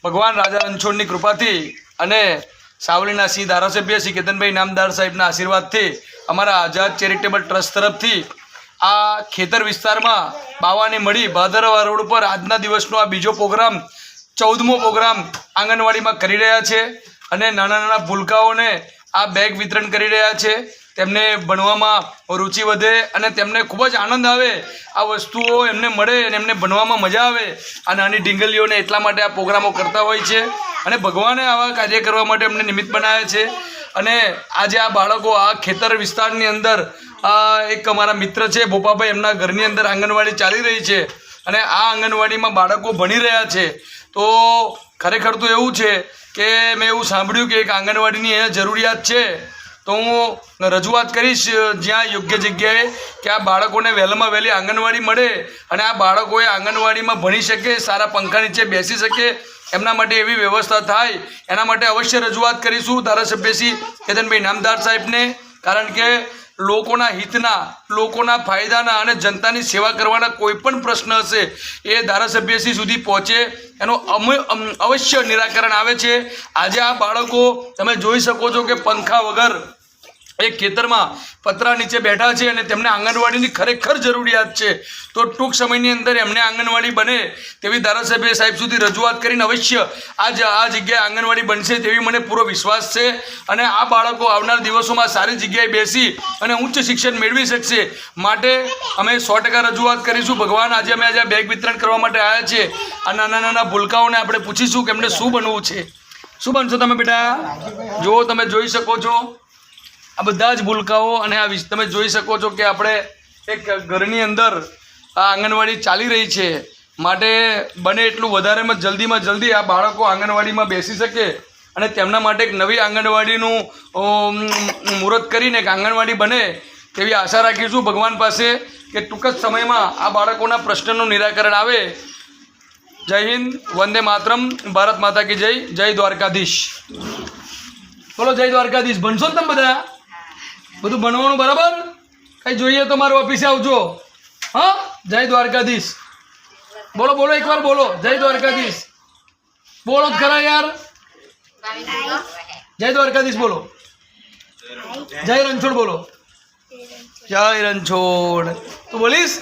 ભગવાન રાજા રણછોડની કૃપાથી અને સાવલીના સિંહ ધારાસભ્ય શ્રી કેતનભાઈ નામદાર સાહેબના આશીર્વાદથી અમારા આઝાદ ચેરિટેબલ ટ્રસ્ટ તરફથી આ ખેતર વિસ્તારમાં બાવાને મળી ભાદરવા રોડ પર આજના દિવસનો આ બીજો પ્રોગ્રામ 14મો પ્રોગ્રામ આંગણવાડીમાં કરી રહ્યા છે અને નાના નાના ભૂલકાઓને આ બેગ વિતરણ કરી રહ્યા છે. તેમને ભણવામાં રુચિ વધે અને તેમને ખૂબ જ આનંદ આવે, આ વસ્તુઓ એમને મળે અને એમને ભણવામાં મજા આવે. આ નાની ઢીંગલીઓને એટલા માટે આ પ્રોગ્રામો કરતા હોય છે અને ભગવાને આવા કાર્ય કરવા માટે એમને નિમિત્ત બનાવ્યા છે. અને આજે આ બાળકો આ ખેતર વિસ્તારની અંદર એક અમારા મિત્ર છે ભોપાભાઈ, એમના ઘરની અંદર આંગણવાડી ચાલી રહી છે અને આ આંગણવાડીમાં બાળકો ભણી રહ્યા છે. તો ખરેખર તો એવું છે કે મેં એવું સાંભળ્યું કે એક આંગણવાડીની અહીંયા જરૂરિયાત છે, તો હું રજૂઆત કરીશ જ્યાં યોગ્ય જગ્યાએ કે આ બાળકોને વહેલામાં વહેલી આંગણવાડી મળે અને આ બાળકોએ આંગણવાડીમાં ભણી શકે, સારા પંખા નીચે બેસી શકે, એમના માટે એવી વ્યવસ્થા થાય, એના માટે અવશ્ય રજૂઆત કરીશું ધારાસભ્ય શ્રી કેતનભાઈ નામદાર સાહેબને. કારણ કે લોકોના હિતના, લોકોના ફાયદાના અને જનતાની સેવા કરવાના કોઈ પણ પ્રશ્ન હશે એ ધારાસભ્યશ્રી સુધી પહોંચે એનો અવશ્ય નિરાકરણ આવે છે. આજે આ બાળકો તમે જોઈ શકો છો કે પંખા વગર એક ખેતરમાં પતરા નીચે બેઠા છે અને તેમને આંગણવાડીની ખરેખર જરૂરિયાત છે. તો ટૂંક સમયની અંદર એમને આંગણવાડી બને તેવી ધારાસભ્ય સાહેબ સુધી રજૂઆત કરીને અવશ્ય આ જગ્યાએ આંગણવાડી બનશે તેવી મને પૂરો વિશ્વાસ છે. અને આ બાળકો આવનાર દિવસોમાં સારી જગ્યાએ બેસી અને ઉચ્ચ શિક્ષણ મેળવી શકશે. માટે અમે 100% રજૂઆત કરીશું. ભગવાન આજે અમે આજે બેગ વિતરણ કરવા માટે આવ્યા છે. આ નાના નાના ભૂલકાઓને આપણે પૂછીશું કે એમને શું બનવું છે. શું બનશો તમે બેટા? જો તમે જોઈ શકો છો આ બધા જ ભૂલકાઓ અને આ તમે જોઈ શકો છો કે આપણે એક ઘરની અંદર આ આંગણવાડી ચાલી રહી છે. માટે બને એટલું વધારેમાં જલ્દી આ બાળકો આંગણવાડીમાં બેસી શકે અને તેમના માટે એક નવી આંગણવાડીનું મુહૂર્ત કરીને એક આંગણવાડી બને તેવી આશા રાખીશું ભગવાન પાસે કે ટૂંક જ સમયમાં આ બાળકોના પ્રશ્નનું નિરાકરણ આવે. જય હિન્દ, વંદે માતરમ, ભારત માતા કી જય. જય દ્વારકાધીશ. બોલો જય દ્વારકાધીશ. ભણશો ને તમે બધા? બધું ભણવાનું બરાબર? કંઈ જોઈએ તો મારું ઓફિસે આવજો. હા, જય દ્વારકાધીશ. બોલો બોલો એકવાર બોલો જય દ્વારકાધીશ. બોલો જ ખરા યાર. જય દ્વારકાધીશ બોલો. જય રણછોડ બોલો. જય રણછોડ. તું બોલીશ?